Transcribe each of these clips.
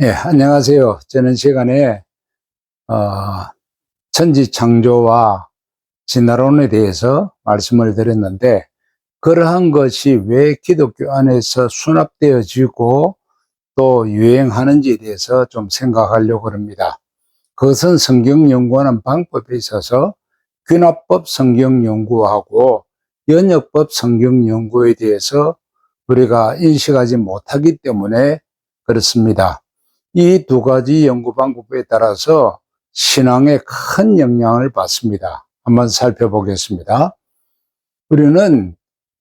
예, 안녕하세요. 저는 시간에 어, 천지창조와 진화론에 대해서 말씀을 드렸는데, 그러한 것이 왜 기독교 안에서 수납되어지고 또 유행하는지에 대해서 좀 생각하려고 합니다. 그것은 성경 연구하는 방법에 있어서 귀납법 성경 연구하고 연역법 성경 연구에 대해서 우리가 인식하지 못하기 때문에 그렇습니다. 이 두 가지 연구 방법에 따라서 신앙에 큰 영향을 받습니다. 한번 살펴보겠습니다. 우리는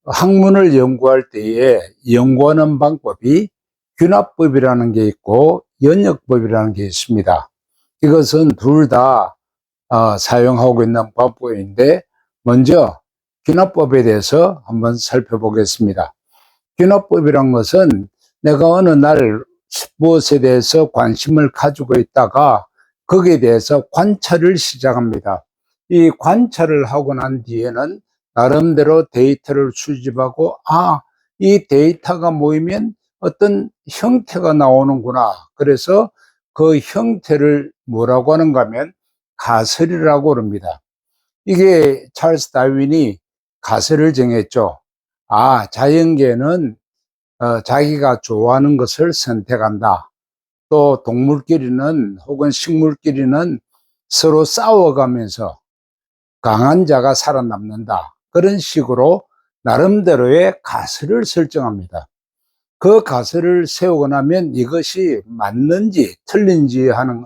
학문을 연구할 때에 연구하는 방법이 귀납법이라는 게 있고 연역법이라는 게 있습니다. 이것은 둘 다 사용하고 있는 방법인데, 먼저 귀납법에 대해서 한번 살펴보겠습니다. 귀납법이란 것은 내가 어느 날 무엇에 대해서 관심을 가지고 있다가 거기에 대해서 관찰을 시작합니다. 이 관찰을 하고 난 뒤에는 나름대로 데이터를 수집하고, 이 데이터가 모이면 어떤 형태가 나오는구나. 그래서 그 형태를 뭐라고 하는가 하면 가설이라고 합니다. 이게 찰스 다윈이 가설을 정했죠. 자연계는 자기가 좋아하는 것을 선택한다. 또 동물끼리는 혹은 식물끼리는 서로 싸워가면서 강한 자가 살아남는다. 그런 식으로 나름대로의 가설을 설정합니다. 그 가설을 세우고 나면 이것이 맞는지 틀린지 하는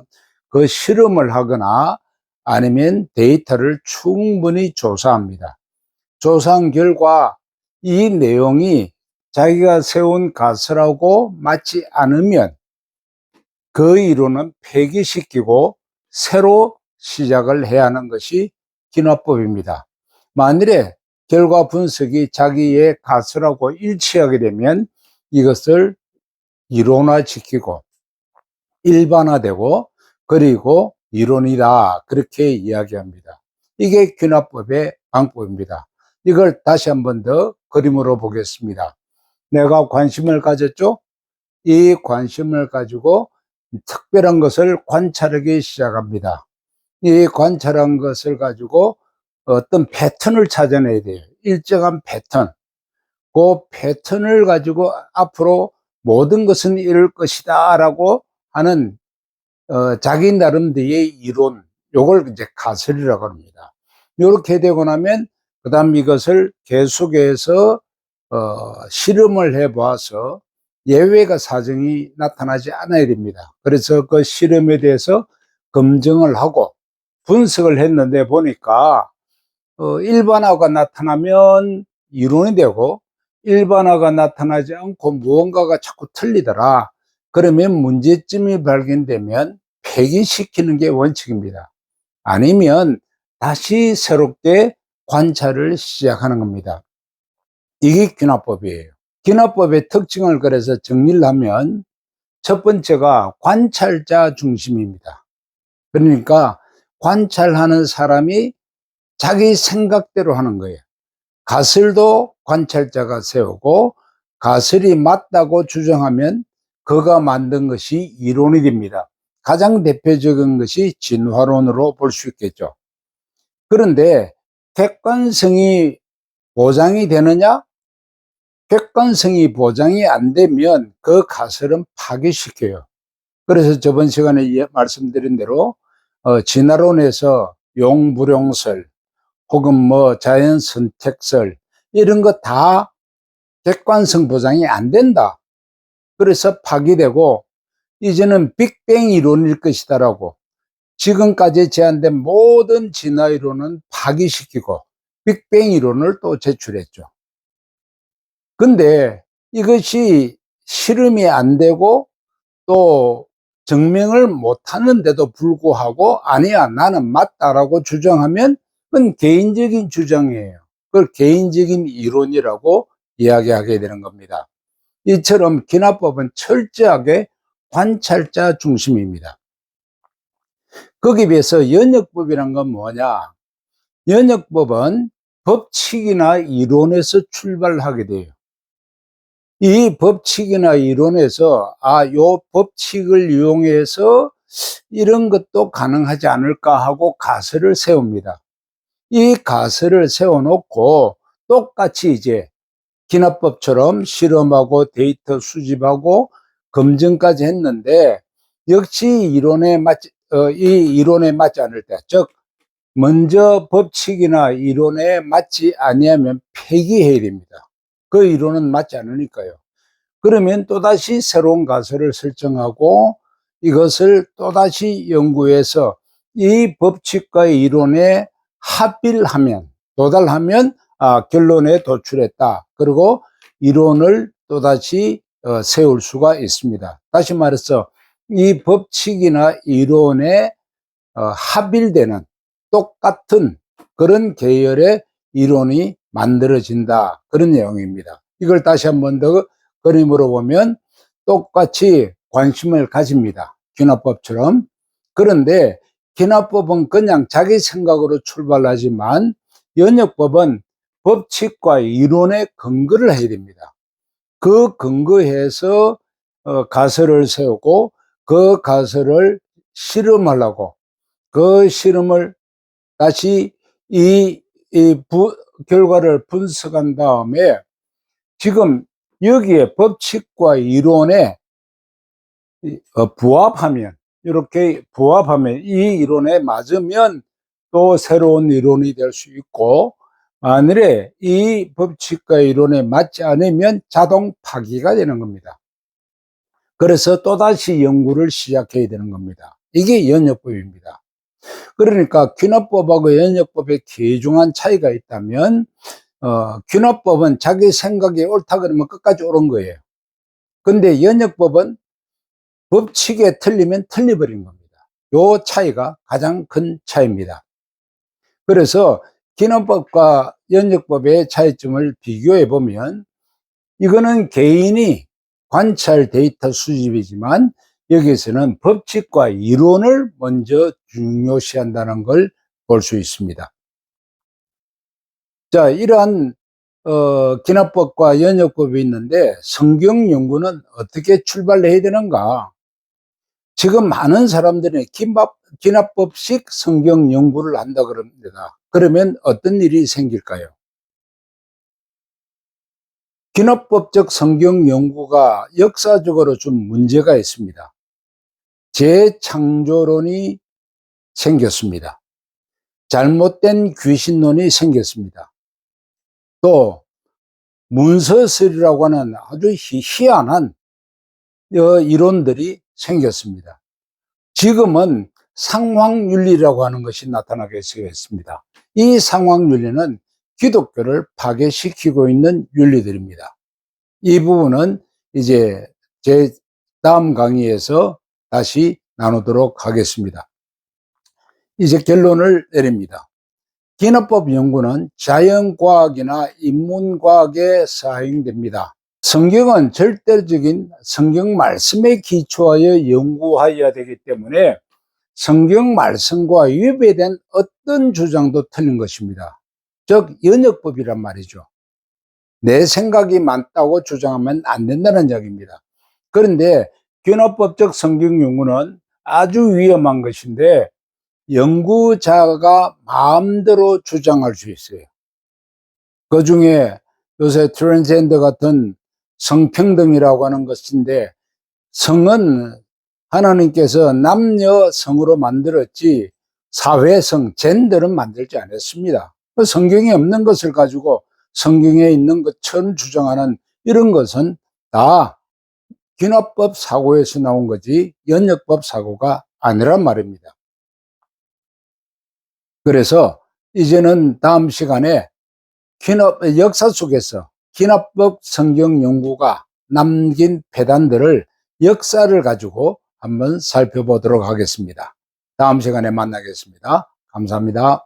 그 실험을 하거나 아니면 데이터를 충분히 조사합니다. 조사한 결과 이 내용이 자기가 세운 가설하고 맞지 않으면 그 이론은 폐기시키고 새로 시작을 해야 하는 것이 귀납법입니다. 만일에 결과 분석이 자기의 가설하고 일치하게 되면 이것을 이론화시키고 일반화되고, 그리고 이론이다, 그렇게 이야기합니다. 이게 귀납법의 방법입니다. 이걸 다시 한 번 더 그림으로 보겠습니다. 내가 관심을 가졌죠? 이 관심을 가지고 특별한 것을 관찰하기 시작합니다. 이 관찰한 것을 가지고 어떤 패턴을 찾아내야 돼요. 일정한 패턴. 그 패턴을 가지고 앞으로 모든 것은 이럴 것이다 라고 하는 자기 나름대로의 이론, 요걸 이제 가설이라고 합니다. 이렇게 되고 나면 그 다음 이것을 계속해서 실험을 해봐서 예외가 사정이 나타나지 않아야 됩니다. 그래서 그 실험에 대해서 검증을 하고 분석을 했는데 보니까 일반화가 나타나면 이론이 되고, 일반화가 나타나지 않고 무언가가 자꾸 틀리더라. 그러면 문제점이 발견되면 폐기시키는 게 원칙입니다. 아니면 다시 새롭게 관찰을 시작하는 겁니다. 이게 귀납법이에요. 귀납법의 특징을 그래서 정리를 하면 첫 번째가 관찰자 중심입니다. 그러니까 관찰하는 사람이 자기 생각대로 하는 거예요. 가설도 관찰자가 세우고, 가설이 맞다고 주장하면 그가 만든 것이 이론이 됩니다. 가장 대표적인 것이 진화론으로 볼 수 있겠죠. 그런데 객관성이 보장이 되느냐? 객관성이 보장이 안 되면 그 가설은 파괴시켜요. 그래서 저번 시간에 말씀드린 대로 진화론에서 용불용설 혹은 자연 선택설, 이런 거 다 객관성 보장이 안 된다. 그래서 파기되고 이제는 빅뱅 이론일 것이다라고 지금까지 제안된 모든 진화 이론은 파기시키고 빅뱅 이론을 또 제출했죠. 근데 이것이 실험이 안 되고 또 증명을 못 하는데도 불구하고 아니야, 나는 맞다라고 주장하면 그건 개인적인 주장이에요. 그걸 개인적인 이론이라고 이야기하게 되는 겁니다. 이처럼 귀납법은 철저하게 관찰자 중심입니다. 거기에 비해서 연역법이란 건 뭐냐? 연역법은 법칙이나 이론에서 출발하게 돼요. 이 법칙이나 이론에서 요 법칙을 이용해서 이런 것도 가능하지 않을까 하고 가설을 세웁니다. 이 가설을 세워놓고 똑같이 이제 기납법처럼 실험하고 데이터 수집하고 검증까지 했는데, 역시 이 이론에 맞지 않을 때, 즉 먼저 법칙이나 이론에 맞지 아니하면 폐기해야 됩니다. 그 이론은 맞지 않으니까요. 그러면 또다시 새로운 가설을 설정하고 이것을 또다시 연구해서 이 법칙과 이론에 도달하면 결론에 도출했다. 그리고 이론을 또다시 세울 수가 있습니다. 다시 말해서 이 법칙이나 이론에 합일되는 똑같은 그런 계열의 이론이 만들어진다. 그런 내용입니다. 이걸 다시 한 번 더 그림으로 보면 똑같이 관심을 가집니다. 기납법처럼. 그런데 기납법은 그냥 자기 생각으로 출발하지만 연역법은 법칙과 이론에 근거를 해야 됩니다. 그 근거해서 가설을 세우고 그 가설을 실험하려고, 그 실험을 다시 결과를 분석한 다음에 지금 여기에 법칙과 이론에 이렇게 부합하면 이 이론에 맞으면 또 새로운 이론이 될 수 있고, 만일에 이 법칙과 이론에 맞지 않으면 자동 파기가 되는 겁니다. 그래서 또다시 연구를 시작해야 되는 겁니다. 이게 연역법입니다. 그러니까 기납법하고 연역법의 귀중한 차이가 있다면, 기납법은 자기 생각이 옳다 그러면 끝까지 옳은 거예요. 근데 연역법은 법칙에 틀리면 틀려버린 겁니다. 요 차이가 가장 큰 차이입니다. 그래서 기납법과 연역법의 차이점을 비교해 보면, 이거는 개인이 관찰 데이터 수집이지만 여기서는 법칙과 이론을 먼저 중요시한다는 걸 볼 수 있습니다. 자, 이러한 기납법과 연역법이 있는데 성경 연구는 어떻게 출발해야 되는가? 지금 많은 사람들이 기납법식 성경 연구를 한다 그럽니다. 그러면 어떤 일이 생길까요? 기납법적 성경 연구가 역사적으로 좀 문제가 있습니다. 재창조론이 생겼습니다. 잘못된 귀신론이 생겼습니다. 또 문서설이라고 하는 아주 희한한 이론들이 생겼습니다. 지금은 상황윤리라고 하는 것이 나타나게 되었습니다. 이 상황윤리는 기독교를 파괴시키고 있는 윤리들입니다. 이 부분은 이제 제 다음 강의에서 다시 나누도록 하겠습니다. 이제 결론을 내립니다. 기납법 연구는 자연과학이나 인문과학에 사용됩니다. 성경은 절대적인 성경 말씀에 기초하여 연구하여야 되기 때문에 성경 말씀과 위배된 어떤 주장도 틀린 것입니다. 즉 연역법이란 말이죠. 내 생각이 맞다고 주장하면 안 된다는 이야기입니다. 그런데 기납법적 성경 연구는 아주 위험한 것인데 연구자가 마음대로 주장할 수 있어요. 그 중에 요새 트랜스젠더 같은 성평등이라고 하는 것인데, 성은 하나님께서 남녀 성으로 만들었지 사회성, 젠더는 만들지 않았습니다. 성경에 없는 것을 가지고 성경에 있는 것처럼 주장하는 이런 것은 다 기납법 사고에서 나온 거지 연역법 사고가 아니란 말입니다. 그래서 이제는 다음 시간에 역사 속에서 기납법 성경 연구가 남긴 폐단들을 역사를 가지고 한번 살펴보도록 하겠습니다. 다음 시간에 만나겠습니다. 감사합니다.